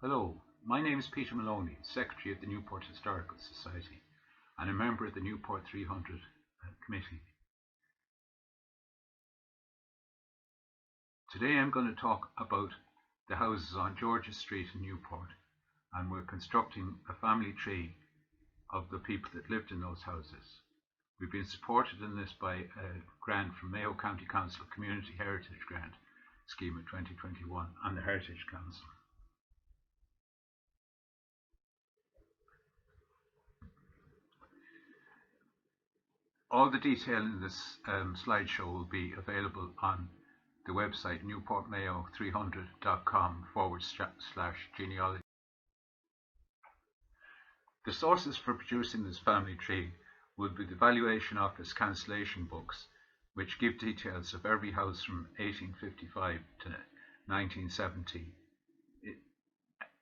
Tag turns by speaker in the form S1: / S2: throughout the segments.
S1: Hello, my name is Peter Maloney, Secretary of the Newport Historical Society and a member of the Newport 300 Committee. Today I'm going to talk about the houses on George's Street in Newport, and we're constructing a family tree of the people that lived in those houses. We've been supported in this by a grant from Mayo County Council Community Heritage Grant Scheme of 2021 and the Heritage Council. All the detail in this slideshow will be available on the website newportmayo300.com/genealogy. The sources for producing this family tree will be the Valuation Office cancellation books, which give details of every house from 1855 to 1970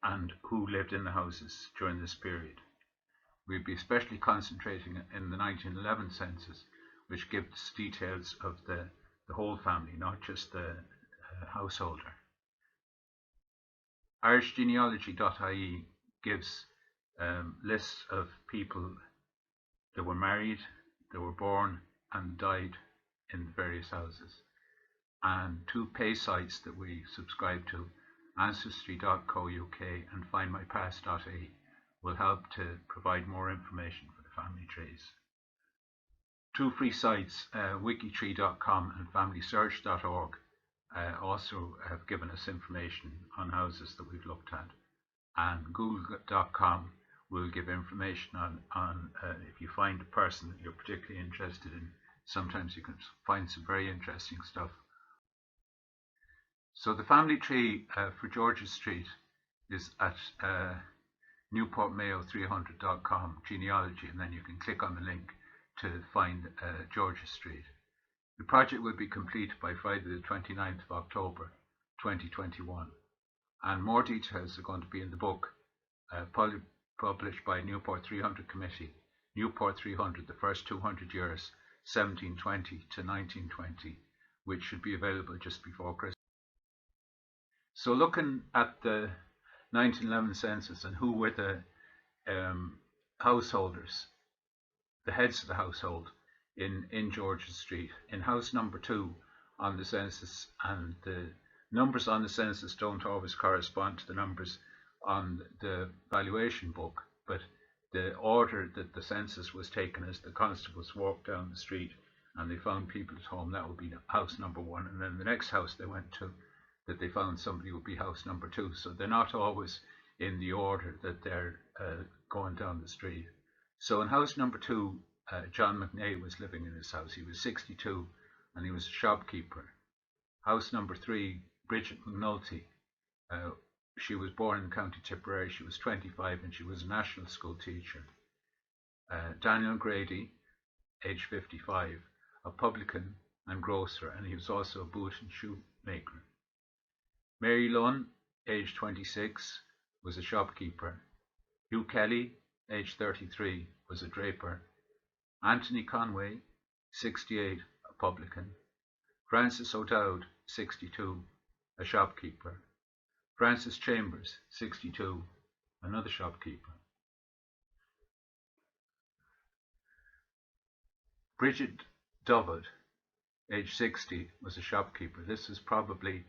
S1: and who lived in the houses during this period. We'll be especially concentrating in the 1911 census, which gives details of the whole family, not just the householder. irishgenealogy.ie gives lists of people that were married, that were born and died in the various houses. And two pay sites that we subscribe to, ancestry.co.uk and findmypast.ie, will help to provide more information for the family trees. Two free sites, wikitree.com and familysearch.org, also have given us information on houses that we've looked at. And google.com will give information on if you find a person that you're particularly interested in. Sometimes you can find some very interesting stuff. So the family tree for George's Street is at newportmayo300.com genealogy, and then you can click on the link to find George's Street. The project will be completed by Friday the 29th of October 2021, and more details are going to be in the book published by Newport 300 Committee, Newport 300, the first 200 years, 1720 to 1920, which should be available just before Christmas. So looking at the 1911 census and who were the householders, the heads of the household in George's Street, in house number 2 on the census, and the numbers on the census don't always correspond to the numbers on the valuation book, but the order that the census was taken as the constables walked down the street and they found people at home, that would be house number 1, and then the next house they went to that they found somebody would be house number 2. So they're not always in the order that they're going down the street. So in house number 2, John McNay was living in his house. He was 62 and he was a shopkeeper. House number 3, Bridget McNulty. She was born in County Tipperary. She was 25 and she was a national school teacher. Daniel Grady, age 55, a publican and grocer, and he was also a boot and shoe maker. Mary Lunn, age 26, was a shopkeeper. Hugh Kelly, age 33, was a draper. Anthony Conway, 68, a publican. Francis O'Dowd, 62, a shopkeeper. Francis Chambers, 62, another shopkeeper. Bridget Dovid, age 60, was a shopkeeper. This is probably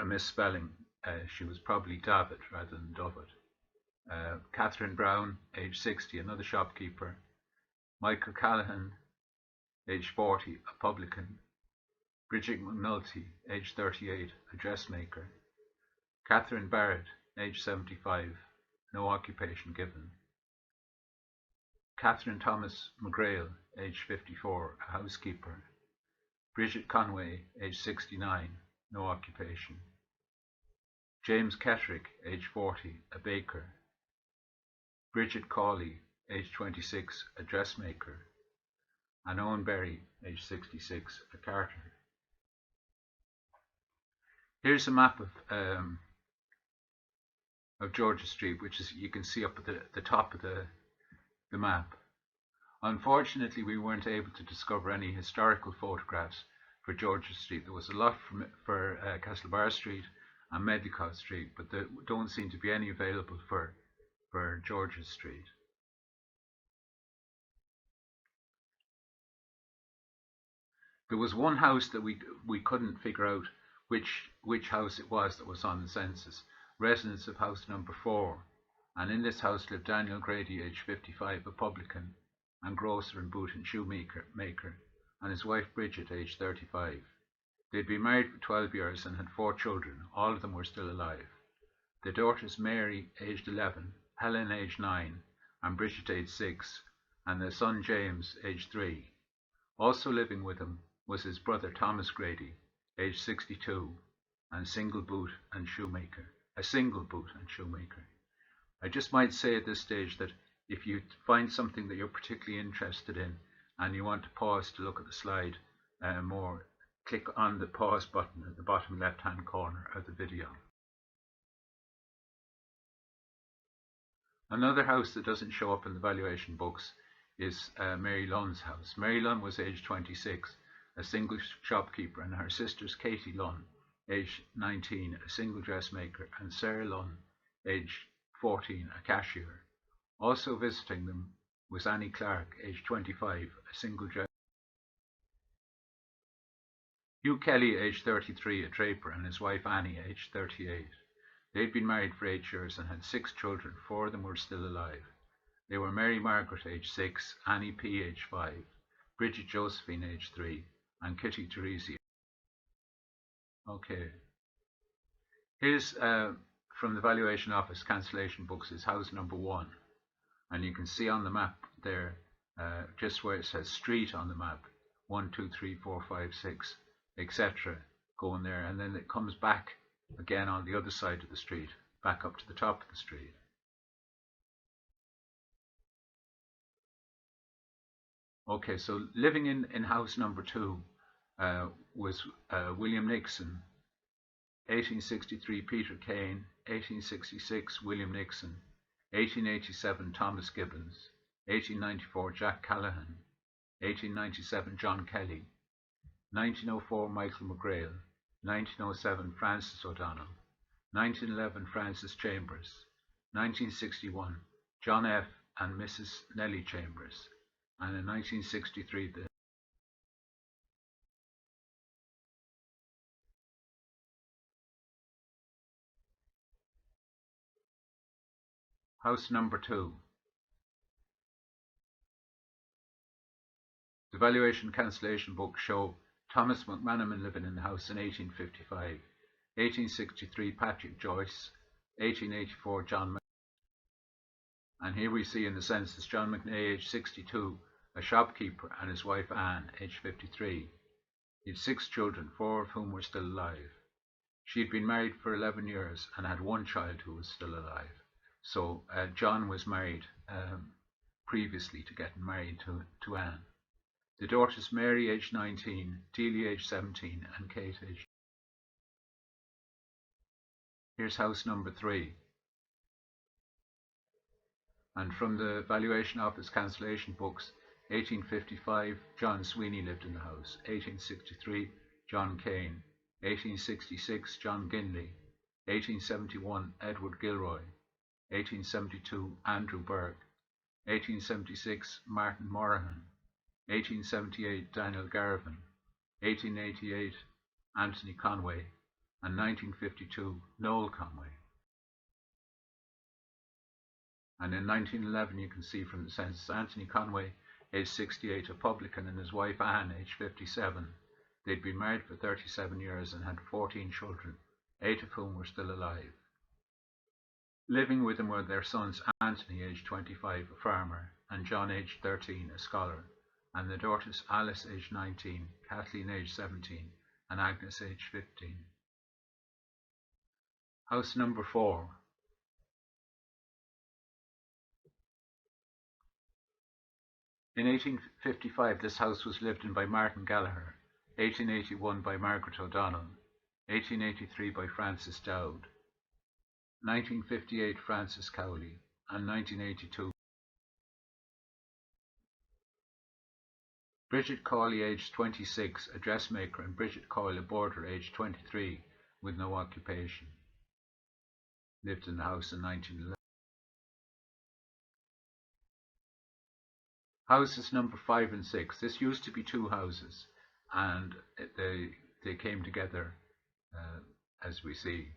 S1: a misspelling. She was probably David rather than Dovid. Catherine Brown, age 60, another shopkeeper. Michael Callahan, age 40, a publican. Bridget McNulty, age 38, a dressmaker. Catherine Barrett, age 75, no occupation given. Catherine Thomas McGrail, age 54, a housekeeper. Bridget Conway, age 69, no occupation. James Kettrick, age 40, a baker. Bridget Cawley, age 26, a dressmaker. And Owen Berry, age 66, a carter. Here's a map of George's Street, which is, you can see up at the top of the map. Unfortunately, we weren't able to discover any historical photographs for George's Street. There was a lot for Castlebar Street and Medlicott Street, but there don't seem to be any available for George's Street. There was one house that we couldn't figure out which house it was that was on the census. Residents of house number 4, and in this house lived Daniel Grady, aged 55, a publican and grocer and boot and shoemaker, and his wife Bridget, aged 35. They'd been married for 12 years and had 4 children. All of them were still alive. Their daughters Mary, aged 11, Helen, aged 9, and Bridget, aged 6, and their son James, aged 3. Also living with him was his brother Thomas Grady, aged 62, and a single boot and shoemaker. I just might say at this stage that if you find something that you're particularly interested in and you want to pause to look at the slide more, click on the pause button at the bottom left-hand corner of the video. Another house that doesn't show up in the valuation books is Mary Lunn's house. Mary Lunn was aged 26, a single shopkeeper, and her sisters Katie Lunn, aged 19, a single dressmaker, and Sarah Lunn, aged 14, a cashier. Also visiting them was Annie Clark, aged 25, a single dress. Hugh Kelly, aged 33, a draper, and his wife Annie, aged 38. They'd been married for 8 years and had 6 children. 4 of them were still alive. They were Mary Margaret, aged 6, Annie P., aged 5, Bridget Josephine, aged 3, and Kitty Teresi. Okay. Here's from the valuation office cancellation books is house number 1. And you can see on the map there, just where it says street on the map, 1, 2, 3, 4, 5, 6, etc. going there. And then it comes back again on the other side of the street, back up to the top of the street. Okay, so living in house number 2 was William Nixon, 1863 Peter Kane, 1866 William Nixon, 1887 Thomas Gibbons, 1894 Jack Callahan, 1897 John Kelly, 1904 Michael McGrail, 1907 Francis O'Donnell, 1911 Francis Chambers, 1961 John F. and Mrs. Nellie Chambers, and in 1963 the house number 2. The valuation cancellation books show Thomas McManaman living in the house in 1855, 1863 Patrick Joyce, 1884 John McNay. And here we see in the census John McNay, aged 62, a shopkeeper, and his wife Anne, aged 53. He had 6 children, 4 of whom were still alive. She had been married for 11 years and had 1 child who was still alive. So John was married previously to getting married to Anne. The daughters Mary, aged 19, Delia, aged 17, and Kate, aged. Here's house number 3. And from the valuation office cancellation books, 1855, John Sweeney lived in the house. 1863, John Kane. 1866, John Ginley. 1871, Edward Gilroy. 1872, Andrew Burke. 1876, Martin Morahan. 1878, Daniel Garvin. 1888, Anthony Conway. And 1952, Noel Conway. And in 1911, you can see from the census, Anthony Conway, aged 68, a publican, and his wife Anne, aged 57. They'd been married for 37 years and had 14 children, 8 of whom were still alive. Living with them were their sons Anthony, aged 25, a farmer, and John, aged 13, a scholar, and their daughters Alice, aged 19, Kathleen, aged 17, and Agnes, aged 15. House number 4. In 1855, this house was lived in by Martin Gallagher, 1881 by Margaret O'Donnell, 1883 by Francis Dowd, 1958 Francis Cowley, and 1982 Bridget Cawley, aged 26, a dressmaker, and Bridget Coyle, a boarder, aged 23, with no occupation. lived in the house in 1911. Houses number 5 and 6. This used to be two houses, and they came together, as we see.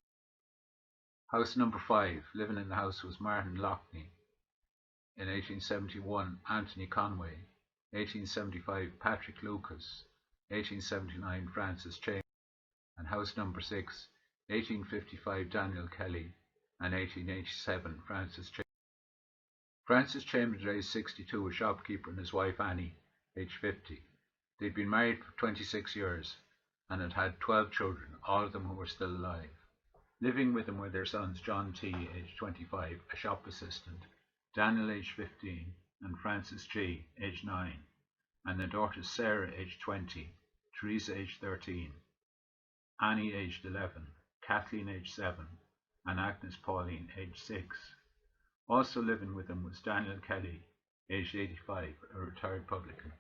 S1: House number 5. Living in the house was Martin Loughney. In 1871, Anthony Conway. 1875, Patrick Lucas. 1879, Francis Chambers. And house number 6, 1855, Daniel Kelly. And 1887, Francis Chambers. Francis Chambers, aged 62, a shopkeeper, and his wife Annie, aged 50. They'd been married for 26 years and had had 12 children, all of them who were still alive. Living with them were their sons John T., aged 25, a shop assistant, Daniel, aged 15, and Francis G., aged 9, and their daughters Sarah, aged 20, Teresa, aged 13, Annie, aged 11, Kathleen, aged 7, and Agnes Pauline, aged 6. Also living with them was Daniel Kelly, aged 85, a retired publican.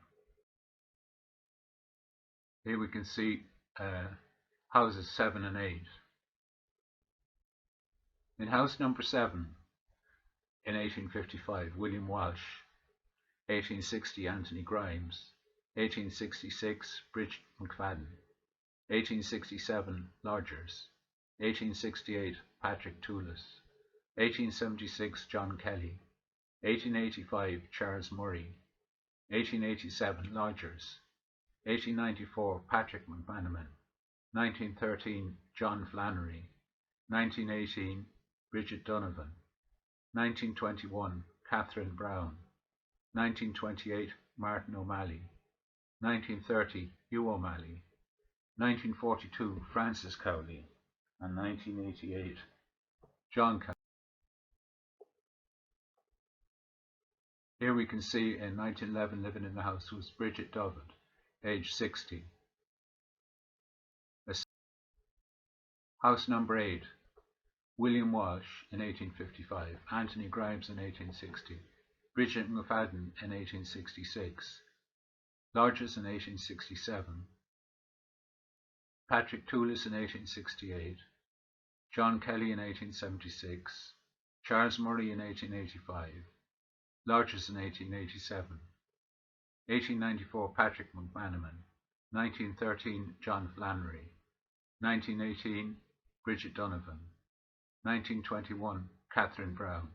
S1: Here we can see houses 7 and 8. In house number 7, in 1855, William Walsh. 1860, Anthony Grimes. 1866, Bridget McFadden. 1867, Lodgers. 1868, Patrick Toulis. 1876, John Kelly. 1885, Charles Murray. 1887, Lodgers. 1894, Patrick McManaman. 1913, John Flannery. 1918, Bridget Donovan. 1921, Catherine Brown. 1928, Martin O'Malley. 1930, Hugh O'Malley. 1942, Francis Cowley. And 1988, John Cowley. Here we can see in 1911 living in the house was Bridget Dovid, aged 60. House number 8, William Walsh in 1855, Anthony Grimes in 1860, Bridget McFadden in 1866, Lodgers in 1867, Patrick Toulis in 1868, John Kelly in 1876, Charles Murray in 1885, Lodgers in 1887, 1894 Patrick McManaman, 1913 John Flannery, 1918 Bridget Donovan, 1921 Catherine Brown,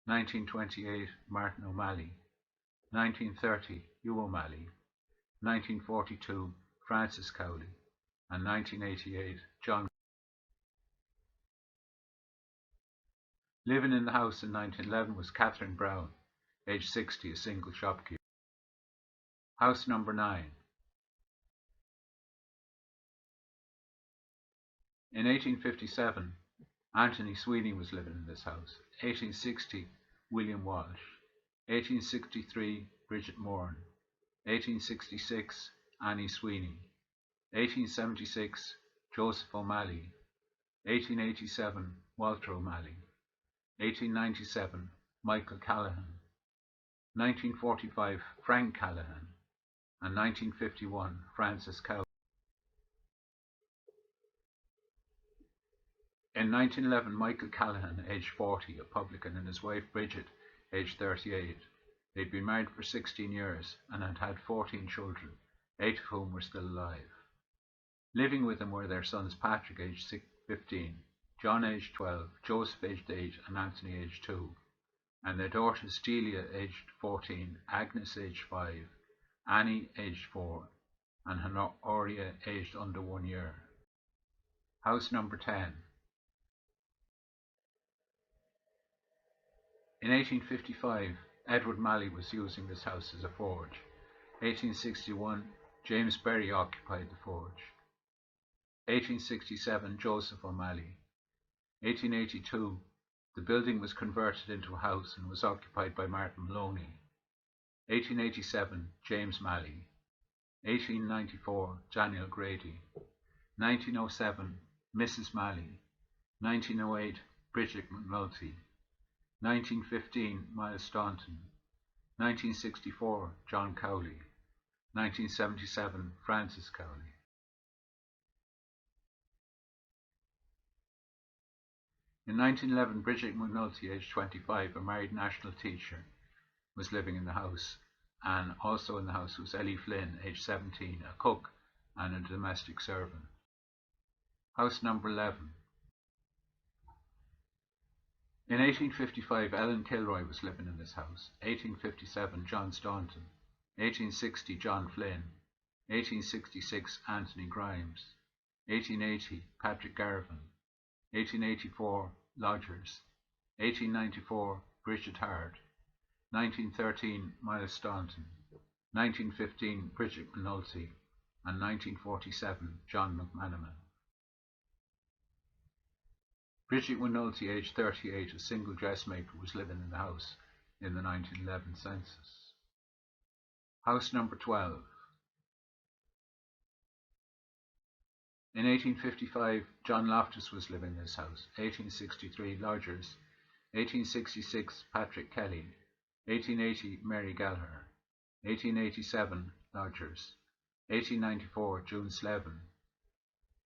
S1: 1928 Martin O'Malley, 1930 Hugh O'Malley, 1942 Francis Cowley, and 1988 John. Living in the house in 1911 was Catherine Brown, aged 60, a single shopkeeper. House number 9. In 1857, Anthony Sweeney was living in this house. 1860, William Walsh. 1863, Bridget Moran. 1866, Annie Sweeney. 1876, Joseph O'Malley. 1887, Walter O'Malley. 1897, Michael Callahan. 1945, Frank Callahan. And 1951, Francis Cowley. In 1911, Michael Callahan, aged 40, a publican, and his wife Bridget, aged 38. They'd been married for 16 years and had had 14 children, 8 of whom were still alive. Living with them were their sons Patrick, aged 15, John, aged 12, Joseph, aged 8, and Anthony, aged 2, and their daughters Delia, aged 14, Agnes, aged 5, Annie, aged 4, and Honoria, aged under 1 year. House number 10. In 1855, Edward Malley was using this house as a forge. 1861, James Berry occupied the forge. 1867, Joseph O'Malley. 1882, the building was converted into a house and was occupied by Martin Maloney. 1887, James Malley. 1894, Daniel Grady. 1907, Mrs. Malley. 1908, Bridget McNulty. 1915, Miles Staunton. 1964, John Cowley. 1977, Francis Cowley. In 1911, Bridget McNulty, aged 25, a married national teacher, was living in the house, and also in the house was Ellie Flynn, aged 17, a cook and a domestic servant. House number 11. In 1855, Ellen Kilroy was living in this house. 1857, John Staunton. 1860, John Flynn. 1866, Anthony Grimes. 1880, Patrick Garvin. 1884, Lodgers. 1894, Bridget Hard. 1913, Miles Staunton. 1915, Bridget McNulty. And 1947, John McManaman. Bridget McNulty, aged 38, a single dressmaker, was living in the house in the 1911 census. House number 12. In 1855, John Loftus was living in this house. 1863, Lodgers. 1866, Patrick Kelly. 1880, Mary Gallagher. 1887, Lodgers. 1894, June Slevin.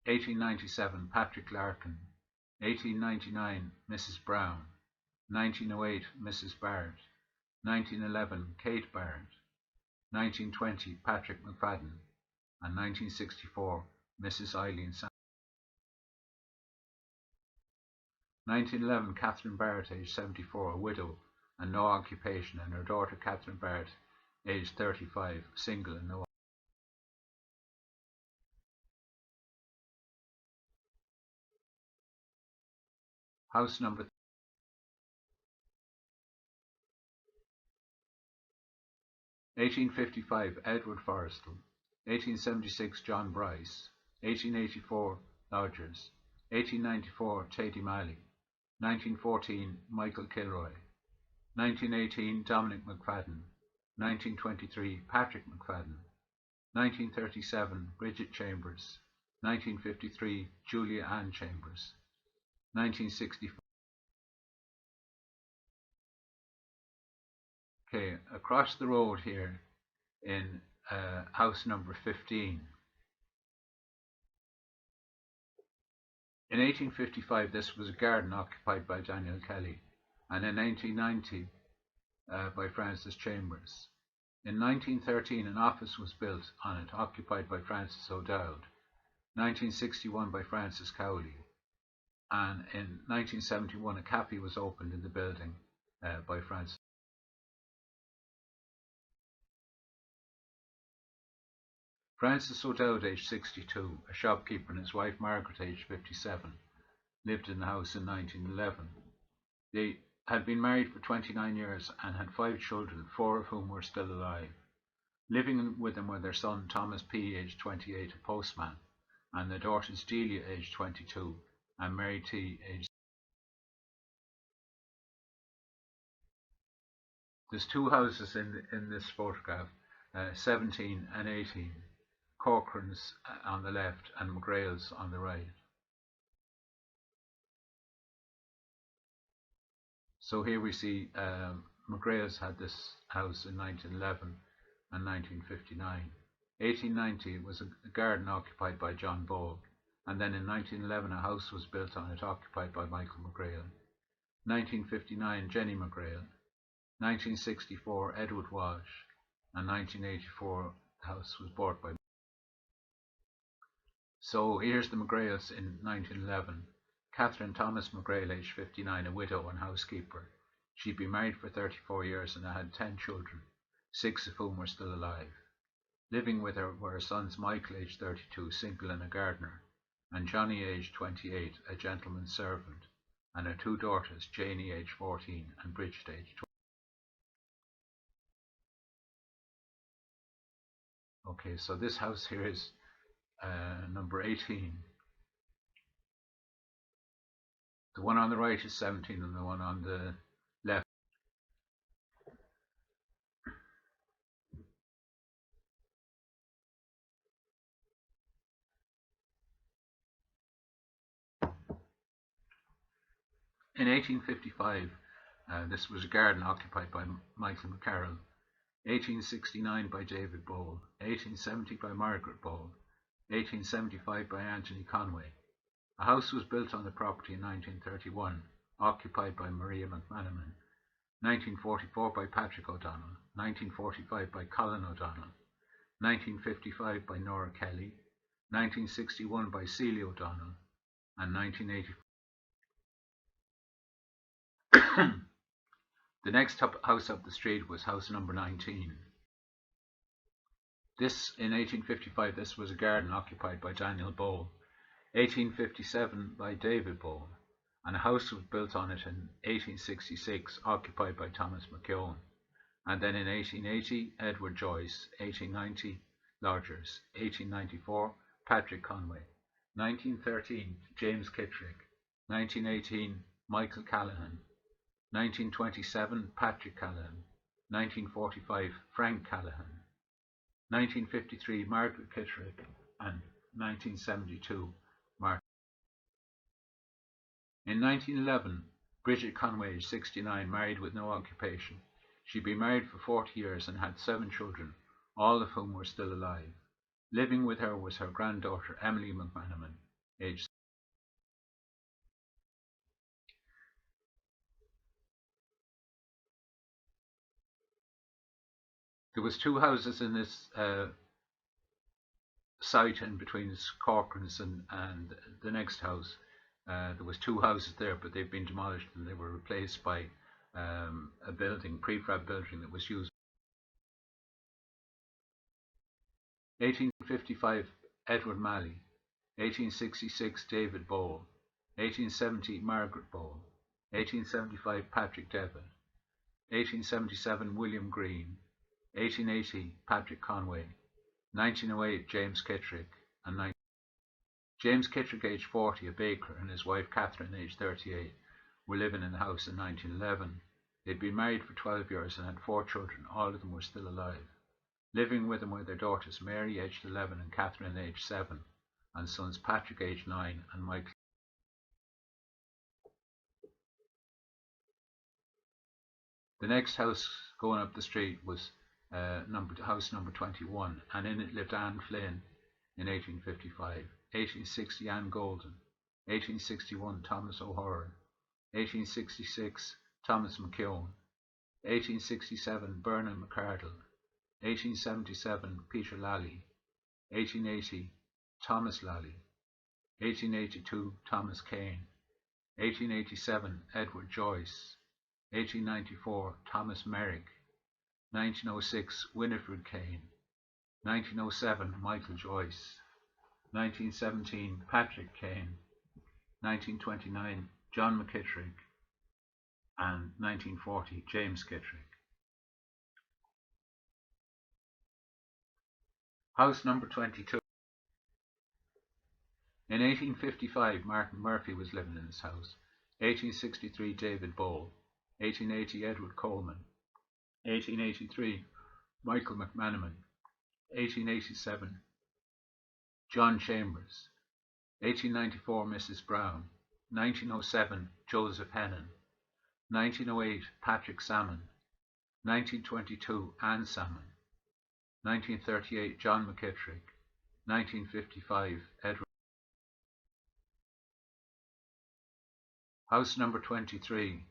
S1: 1897, Patrick Larkin. 1899, Mrs. Brown. 1908, Mrs. Barrett. 1911, Kate Barrett. 1920, Patrick McFadden. And 1964, Mrs. Eileen Sanders. 1911, Catherine Barrett, aged 74, a widow and no occupation, and her daughter Catherine Barrett, aged 35, single and no. House number 1855, Edward Forrestal. 1876, John Bryce. 1884, Lodgers. 1894, Teddy Malley. 1914, Michael Kilroy. 1918, Dominic McFadden. 1923, Patrick McFadden. 1937, Bridget Chambers. 1953, Julia Ann Chambers. 1965. Okay, across the road here in house number 15. In 1855, this was a garden occupied by Daniel Kelly, and in 1990 by Francis Chambers. In 1913, an office was built on it, occupied by Francis O'Dowd. 1961 by Francis Cowley, and in 1971 a cafe was opened in the building by Francis. Francis O'Dowd, aged 62, a shopkeeper, and his wife Margaret, aged 57, lived in the house in 1911. They had been married for 29 years and had 5 children, 4 of whom were still alive. Living with them were their son Thomas P., aged 28, a postman, and their daughters Delia, aged 22, and Mary T., aged. There's 2 houses in this photograph, 17 and 18. Corcoran's on the left and McGrail's on the right. So here we see McGrail's had this house in 1911 and 1959. 1890 was a garden occupied by John Ball, and then in 1911 a house was built on it occupied by Michael McGrail. 1959, Jenny McGrail. 1964, Edward Walsh, and 1984 the house was bought by. So here's the McGrails in 1911. Catherine Thomas McGrail, aged 59, a widow and housekeeper. She'd been married for 34 years and had 10 children, 6 of whom were still alive. Living with her were her sons Michael, aged 32, single and a gardener, and Johnny, aged 28, a gentleman's servant, and her 2 daughters, Janie, aged 14, and Bridget, aged 20. Okay, so this house here is number 18. The one on the right is 17 and the one on the left. In 1855, this was a garden occupied by Michael McCarroll. 1869 by David Bowl. 1870 by Margaret Bowl. 1875 by Anthony Conway. A house was built on the property in 1931, occupied by Maria McManaman, 1944 by Patrick O'Donnell, 1945 by Colin O'Donnell, 1955 by Nora Kelly, 1961 by Celia O'Donnell, and 1984. The next house up the street was house number 19. In 1855, this was a garden occupied by Daniel Bowl. 1857 by David Bowl, and a house was built on it in 1866, occupied by Thomas McKeown. And then in 1880, Edward Joyce. 1890, Lodgers. 1894, Patrick Conway. 1913, James Kittrick. 1918, Michael Callahan. 1927, Patrick Callahan. 1945, Frank Callahan. 1953, Margaret Kittrick. And 1972, Martin. In 1911, Bridget Conway, 69, married with no occupation. She'd been married for 40 years and had 7 children, all of whom were still alive. Living with her was her granddaughter, Emily McManaman, aged. There was 2 houses in this site in between Corcoran's and the next house. There was 2 houses there, but they've been demolished and they were replaced by a building, prefab building that was used. 1855, Edward Malley. 1866, David Bowl. 1870, Margaret Bowl. 1875, Patrick Devon. 1877, William Green. 1880, Patrick Conway. 1908, James Kittrick. And James Kittrick, aged 40, a baker, and his wife Catherine, aged 38, were living in the house in 1911. They'd been married for 12 years and had 4 children. All of them were still alive. Living with them were their daughters Mary, aged 11, and Catherine, aged 7, and sons Patrick, aged 9, and Michael. The next house going up the street was house number 21, and in it lived Anne Flynn in 1855. 1860, Anne Golden. 1861, Thomas O'Hara. 1866, Thomas McKeown. 1867, Bernard McCardle. 1877, Peter Lally. 1880, Thomas Lally. 1882, Thomas Kane. 1887, Edward Joyce. 1894, Thomas Merrick. 1906, Winifred Kane. 1907, Michael Joyce. 1917, Patrick Kane. 1929, John McKittrick. And 1940, James Kittrick. House number 22. In 1855, Martin Murphy was living in this house. 1863, David Bowl. 1880, Edward Coleman. 1883, Michael McManaman. 1887, John Chambers. 1894, Mrs. Brown. 1907, Joseph Hennon. 1908, Patrick Salmon. 1922, Anne Salmon. 1938, John McKittrick. 1955, Edward. House number 23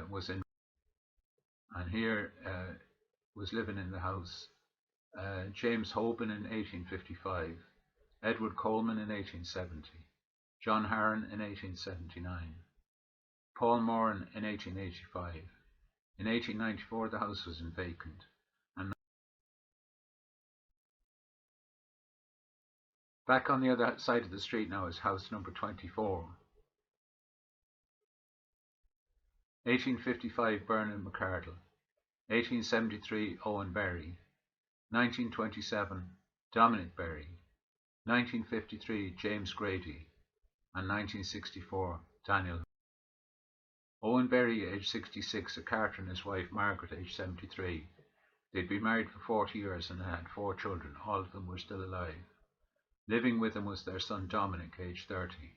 S1: was in, and here was living in the house James Hoban in 1855, Edward Coleman in 1870, John Harron in 1879, Paul Moran in 1885. In 1894 the house was vacant. And back on the other side of the street now is house number 24. 1855, Bernard McCardle. 1873, Owen Berry. 1927, Dominic Berry. 1953, James Grady. And 1964, Daniel. Owen Berry, aged 66, a carter, and his wife Margaret, aged 73. They'd been married for 40 years and had 4 children. All of them were still alive. Living with them was their son Dominic, aged 30.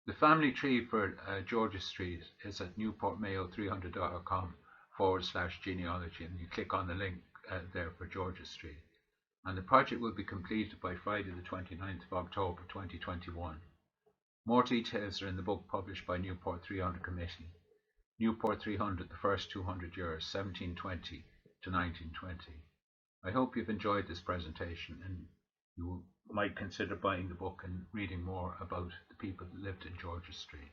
S1: The family tree for George's Street is at newportmayo300.com/genealogy, and you click on the link there for George's Street. and the project will be completed by Friday the 29th of October 2021. More details are in the book published by Newport 300 Committee. Newport 300, the first 200 years, 1720 to 1920. I hope you've enjoyed this presentation and you might consider buying the book and reading more about the people that lived in George's Street.